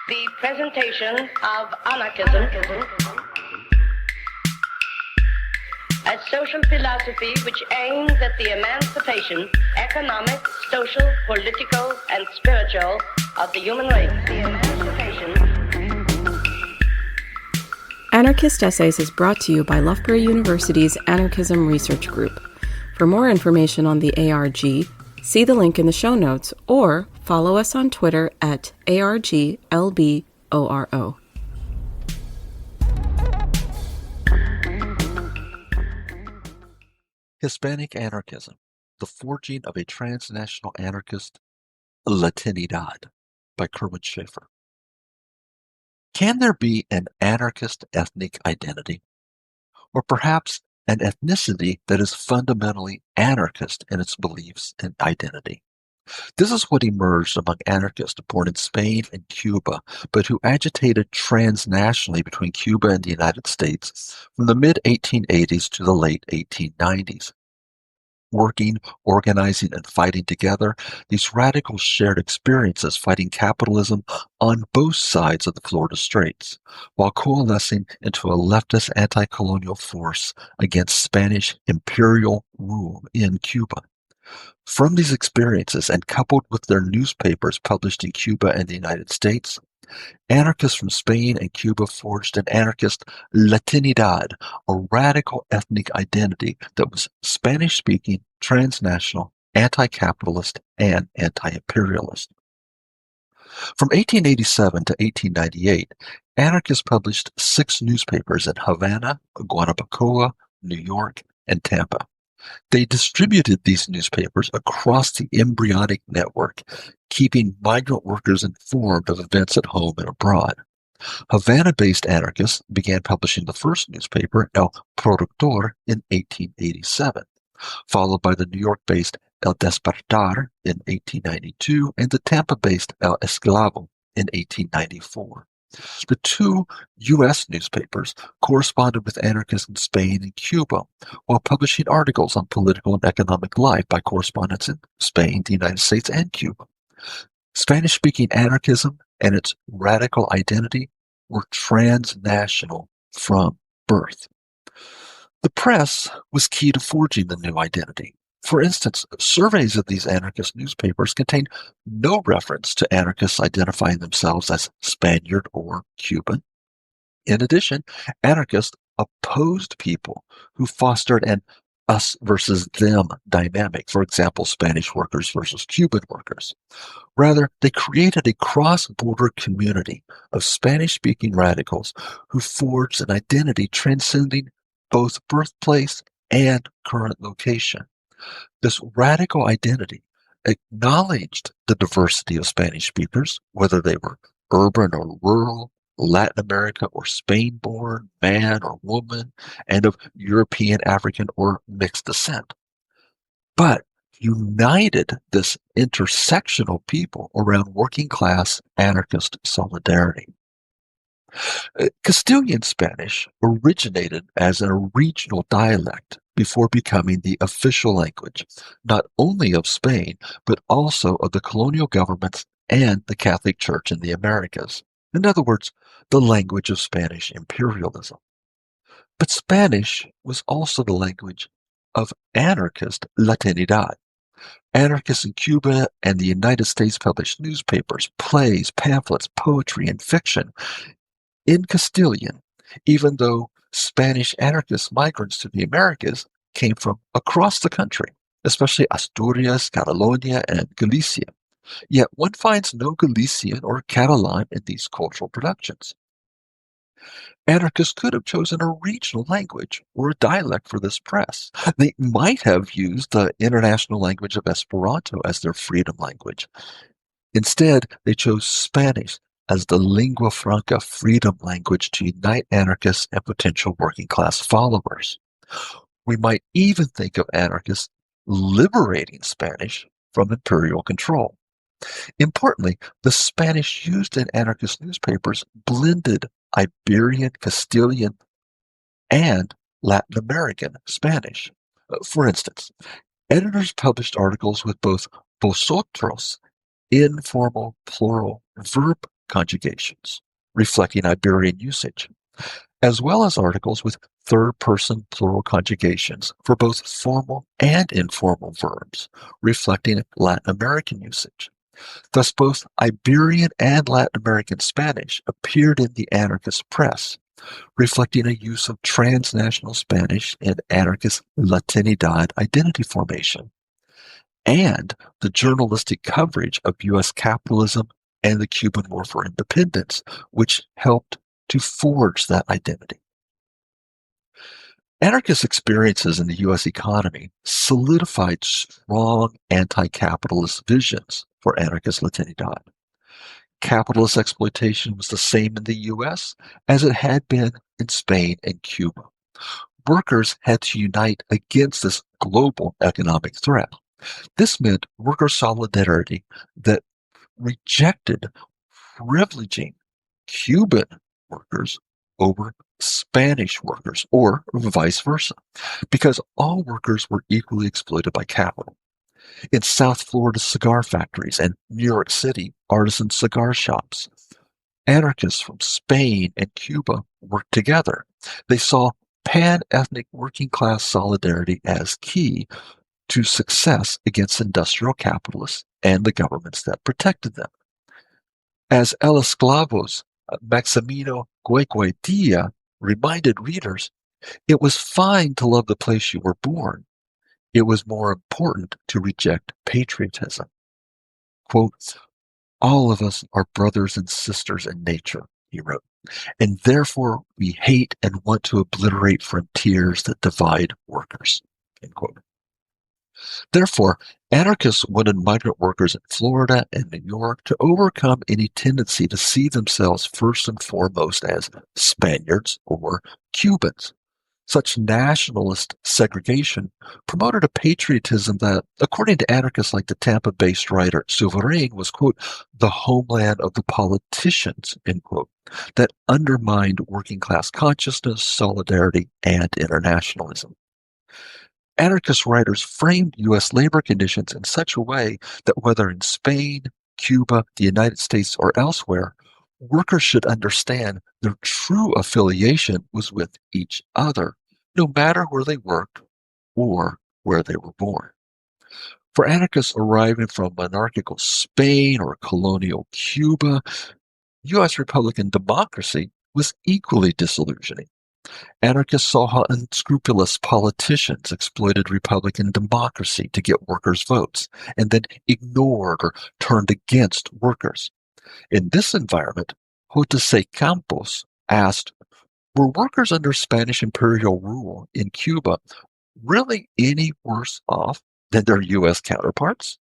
The presentation of anarchism as social philosophy which aims at the emancipation, economic, social, political, and spiritual of the human race. The emancipation. Anarchist Essays is brought to you by Loughborough University's Anarchism Research Group. For more information on the ARG, see the link in the show notes or follow us on Twitter at ARGLBORO. Hispanic Anarchism, the Forging of a Transnational Anarchist Latinidad by Kirwin Shaffer. Can there be an anarchist ethnic identity? Or perhaps an ethnicity that is fundamentally anarchist in its beliefs and identity? This is what emerged among anarchists born in Spain and Cuba, but who agitated transnationally between Cuba and the United States from the mid-1880s to the late 1890s. Working, organizing, and fighting together, these radicals shared experiences fighting capitalism on both sides of the Florida Straits, while coalescing into a leftist anti-colonial force against Spanish imperial rule in Cuba. From these experiences, and coupled with their newspapers published in Cuba and the United States, anarchists from Spain and Cuba forged an anarchist Latinidad, a radical ethnic identity that was Spanish-speaking, transnational, anti-capitalist, and anti-imperialist. From 1887 to 1898, anarchists published 6 newspapers in Havana, Guanabacoa, New York, and Tampa. They distributed these newspapers across the embryonic network, keeping migrant workers informed of events at home and abroad. Havana-based anarchists began publishing the first newspaper, El Productor, in 1887, followed by the New York-based El Despertar in 1892 and the Tampa-based El Esclavo in 1894. The 2 U.S. newspapers corresponded with anarchists in Spain and Cuba, while publishing articles on political and economic life by correspondents in Spain, the United States, and Cuba. Spanish-speaking anarchism and its radical identity were transnational from birth. The press was key to forging the new identity. For instance, surveys of these anarchist newspapers contained no reference to anarchists identifying themselves as Spaniard or Cuban. In addition, anarchists opposed people who fostered an us versus them dynamic, for example, Spanish workers versus Cuban workers. Rather, they created a cross-border community of Spanish-speaking radicals who forged an identity transcending both birthplace and current location. This radical identity acknowledged the diversity of Spanish speakers, whether they were urban or rural, Latin America or Spain-born, man or woman, and of European, African, or mixed descent. But united this intersectional people around working-class anarchist solidarity. Castilian Spanish originated as a regional dialect before becoming the official language, not only of Spain, but also of the colonial governments and the Catholic Church in the Americas. In other words, the language of Spanish imperialism. But Spanish was also the language of anarchist Latinidad. Anarchists in Cuba and the United States published newspapers, plays, pamphlets, poetry, and fiction in Castilian, even though Spanish anarchist migrants to the Americas came from across the country, especially Asturias, Catalonia, and Galicia. Yet one finds no Galician or Catalan in these cultural productions. Anarchists could have chosen a regional language or a dialect for this press. They might have used the international language of Esperanto as their freedom language. Instead, they chose Spanish as the lingua franca freedom language to unite anarchists and potential working class followers. We might even think of anarchists liberating Spanish from imperial control. Importantly, the Spanish used in anarchist newspapers blended Iberian, Castilian, and Latin American Spanish. For instance, editors published articles with both vosotros, informal plural verb conjugations, reflecting Iberian usage, as well as articles with third-person plural conjugations for both formal and informal verbs, reflecting Latin American usage. Thus, both Iberian and Latin American Spanish appeared in the anarchist press, reflecting a use of transnational Spanish in Anarchist Latinidad identity formation, and the journalistic coverage of U.S. capitalism and the Cuban War for Independence, which helped to forge that identity. Anarchist experiences in the U.S. economy solidified strong anti-capitalist visions for Anarchist Latinidad. Capitalist exploitation was the same in the U.S. as it had been in Spain and Cuba. Workers had to unite against this global economic threat. This meant worker solidarity that rejected privileging Cuban workers over Spanish workers, or vice versa, because all workers were equally exploited by capital. In South Florida cigar factories and New York City artisan cigar shops, anarchists from Spain and Cuba worked together. They saw pan-ethnic working-class solidarity as key to success against industrial capitalists and the governments that protected them. As El Esclavo's Maximino Goicoechea reminded readers, it was fine to love the place you were born. It was more important to reject patriotism. Quote, all of us are brothers and sisters in nature, he wrote, and therefore we hate and want to obliterate frontiers that divide workers. End quote. Therefore, anarchists wanted migrant workers in Florida and New York to overcome any tendency to see themselves first and foremost as Spaniards or Cubans. Such nationalist segregation promoted a patriotism that, according to anarchists like the Tampa-based writer Silverine, was, quote, the homeland of the politicians, end quote, that undermined working-class consciousness, solidarity, and internationalism. Anarchist writers framed U.S. labor conditions in such a way that whether in Spain, Cuba, the United States, or elsewhere, workers should understand their true affiliation was with each other, no matter where they worked or where they were born. For anarchists arriving from monarchical Spain or colonial Cuba, U.S. Republican democracy was equally disillusioning. Anarchists saw how unscrupulous politicians exploited Republican democracy to get workers' votes, and then ignored or turned against workers. In this environment, Jose Campos asked, were workers under Spanish imperial rule in Cuba really any worse off than their U.S. counterparts?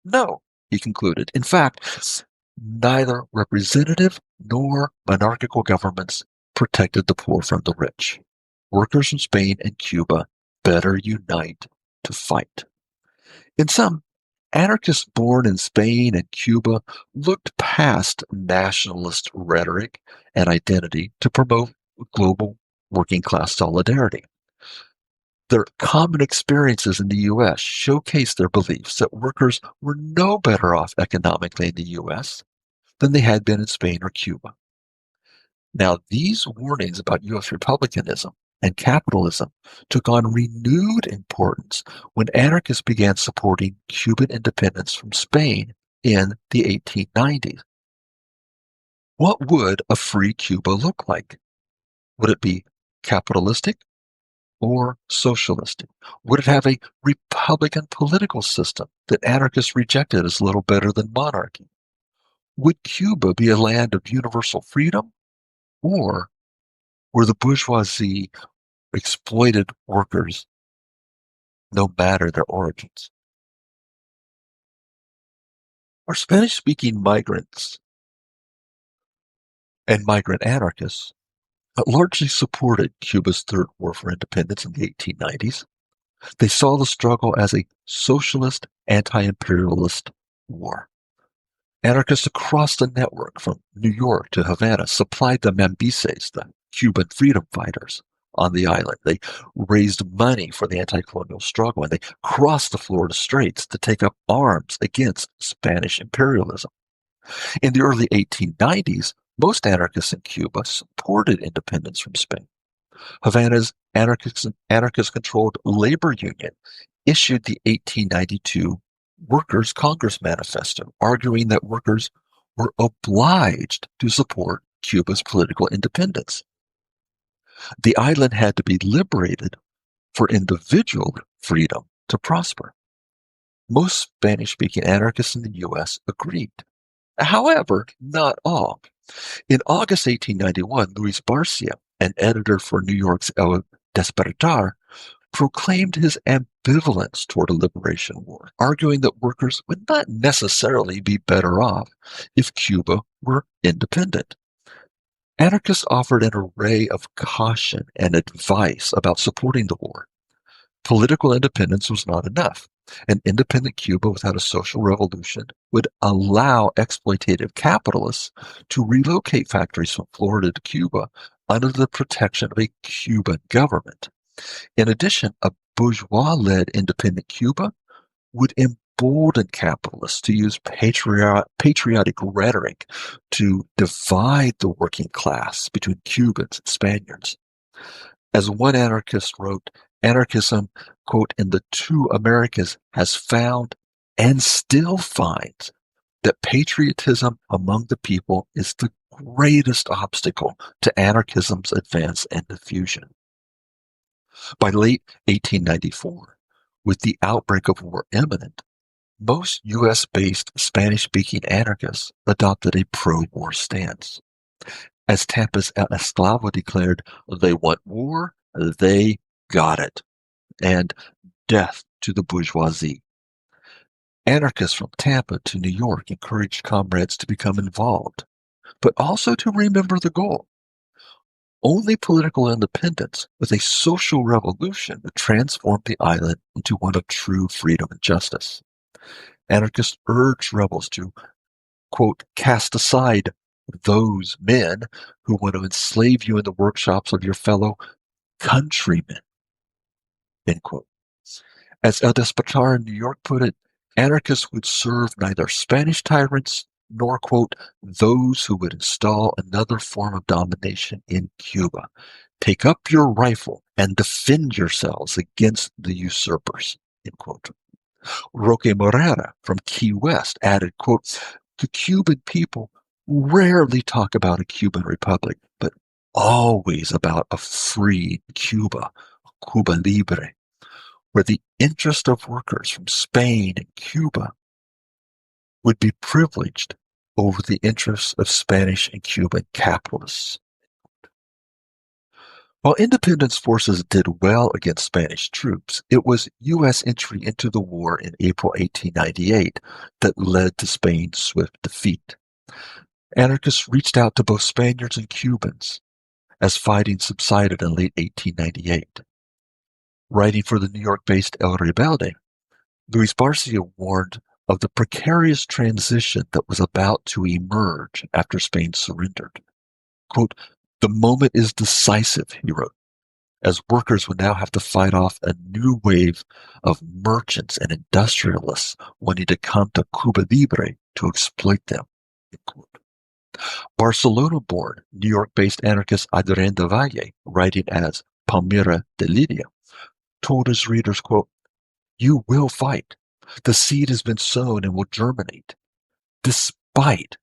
No, he concluded. In fact, neither representative nor monarchical governments protected the poor from the rich. Workers from Spain and Cuba better unite to fight. In sum, anarchists born in Spain and Cuba looked past nationalist rhetoric and identity to promote global working-class solidarity. Their common experiences in the U.S. showcased their beliefs that workers were no better off economically in the U.S. than they had been in Spain or Cuba. Now, these warnings about U.S. republicanism and capitalism took on renewed importance when anarchists began supporting Cuban independence from Spain in the 1890s. What would a free Cuba look like? Would it be capitalistic or socialistic? Would it have a republican political system that anarchists rejected as little better than monarchy? Would Cuba be a land of universal freedom, or were the bourgeoisie exploited workers no matter their origins? Are Spanish-speaking migrants and migrant anarchists largely supported Cuba's Third War for Independence in the 1890s. They saw the struggle as a socialist, anti-imperialist war. Anarchists across the network, from New York to Havana, supplied the Mambises, the Cuban freedom fighters on the island. They raised money for the anti-colonial struggle, and they crossed the Florida Straits to take up arms against Spanish imperialism. In the early 1890s, most anarchists in Cuba supported independence from Spain. Havana's anarchist-controlled labor union issued the 1892 Workers' Congress Manifesto, arguing that workers were obliged to support Cuba's political independence. The island had to be liberated for individual freedom to prosper. Most Spanish-speaking anarchists in the U.S. agreed. However, not all. In August 1891, Luis Barcia, an editor for New York's El Despertar, proclaimed his ambivalence toward a liberation war, arguing that workers would not necessarily be better off if Cuba were independent. Anarchists offered an array of caution and advice about supporting the war. Political independence was not enough. An independent Cuba without a social revolution would allow exploitative capitalists to relocate factories from Florida to Cuba under the protection of a Cuban government. In addition, a bourgeois-led independent Cuba would embolden capitalists to use patriotic rhetoric to divide the working class between Cubans and Spaniards. As one anarchist wrote, anarchism, quote, in the two Americas has found and still finds that patriotism among the people is the greatest obstacle to anarchism's advance and diffusion. By late 1894, with the outbreak of war imminent, most U.S.-based Spanish-speaking anarchists adopted a pro-war stance. As Tampa's El Esclavo declared, they want war, they got it, and death to the bourgeoisie. Anarchists from Tampa to New York encouraged comrades to become involved, but also to remember the goal. Only political independence with a social revolution would transform the island into one of true freedom and justice. Anarchists urged rebels to, quote, cast aside those men who want to enslave you in the workshops of your fellow countrymen, end quote. As El Despertar in New York put it, anarchists would serve neither Spanish tyrants nor, quote, those who would install another form of domination in Cuba. Take up your rifle and defend yourselves against the usurpers, end quote. Roque Morera from Key West added, quote, the Cuban people rarely talk about a Cuban republic, but always about a free Cuba, Cuba Libre, where the interest of workers from Spain and Cuba would be privileged over the interests of Spanish and Cuban capitalists. While independence forces did well against Spanish troops, it was U.S. entry into the war in April 1898 that led to Spain's swift defeat. Anarchists reached out to both Spaniards and Cubans as fighting subsided in late 1898. Writing for the New York-based El Rebelde, Luis Barcia warned of the precarious transition that was about to emerge after Spain surrendered. Quote, the moment is decisive, he wrote, as workers would now have to fight off a new wave of merchants and industrialists wanting to come to Cuba Libre to exploit them. Barcelona-born, New York-based anarchist Adrián de Valle, writing as Palmira de Lidia, told his readers, quote, you will fight. The seed has been sown and will germinate, despite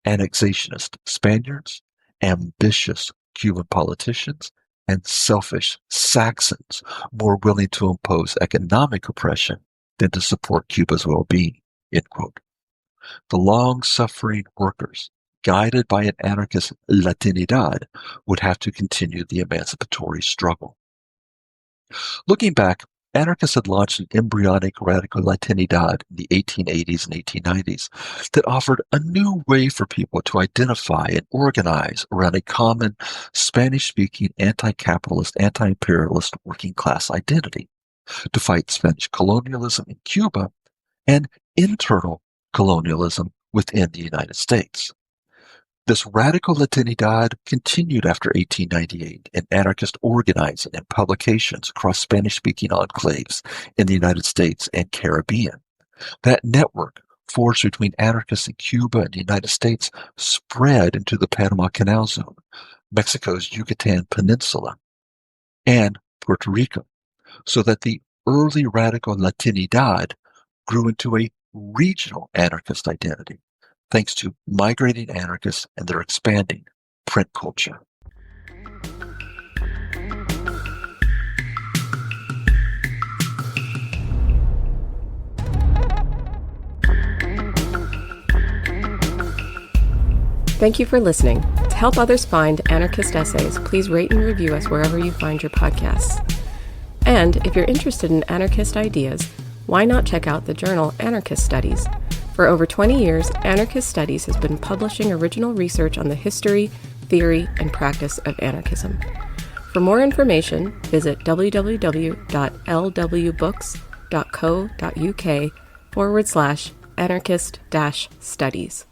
annexationist Spaniards, ambitious Cuban politicians, and selfish Saxons more willing to impose economic oppression than to support Cuba's well-being, end quote. The long-suffering workers, guided by an anarchist Latinidad, would have to continue the emancipatory struggle. Looking back, anarchists had launched an embryonic radical Latinidad in the 1880s and 1890s that offered a new way for people to identify and organize around a common Spanish-speaking anti-capitalist, anti-imperialist working class identity, to fight Spanish colonialism in Cuba and internal colonialism within the United States. This radical Latinidad continued after 1898 in anarchist organizing and publications across Spanish-speaking enclaves in the United States and Caribbean. That network forged between anarchists in Cuba and the United States spread into the Panama Canal Zone, Mexico's Yucatan Peninsula, and Puerto Rico, so that the early radical Latinidad grew into a regional anarchist identity, thanks to migrating anarchists and their expanding print culture. Thank you for listening. To help others find anarchist essays, please rate and review us wherever you find your podcasts. And if you're interested in anarchist ideas, why not check out the journal Anarchist Studies? For over 20 years, Anarchist Studies has been publishing original research on the history, theory, and practice of anarchism. For more information, visit www.lwbooks.co.uk/anarchist-studies.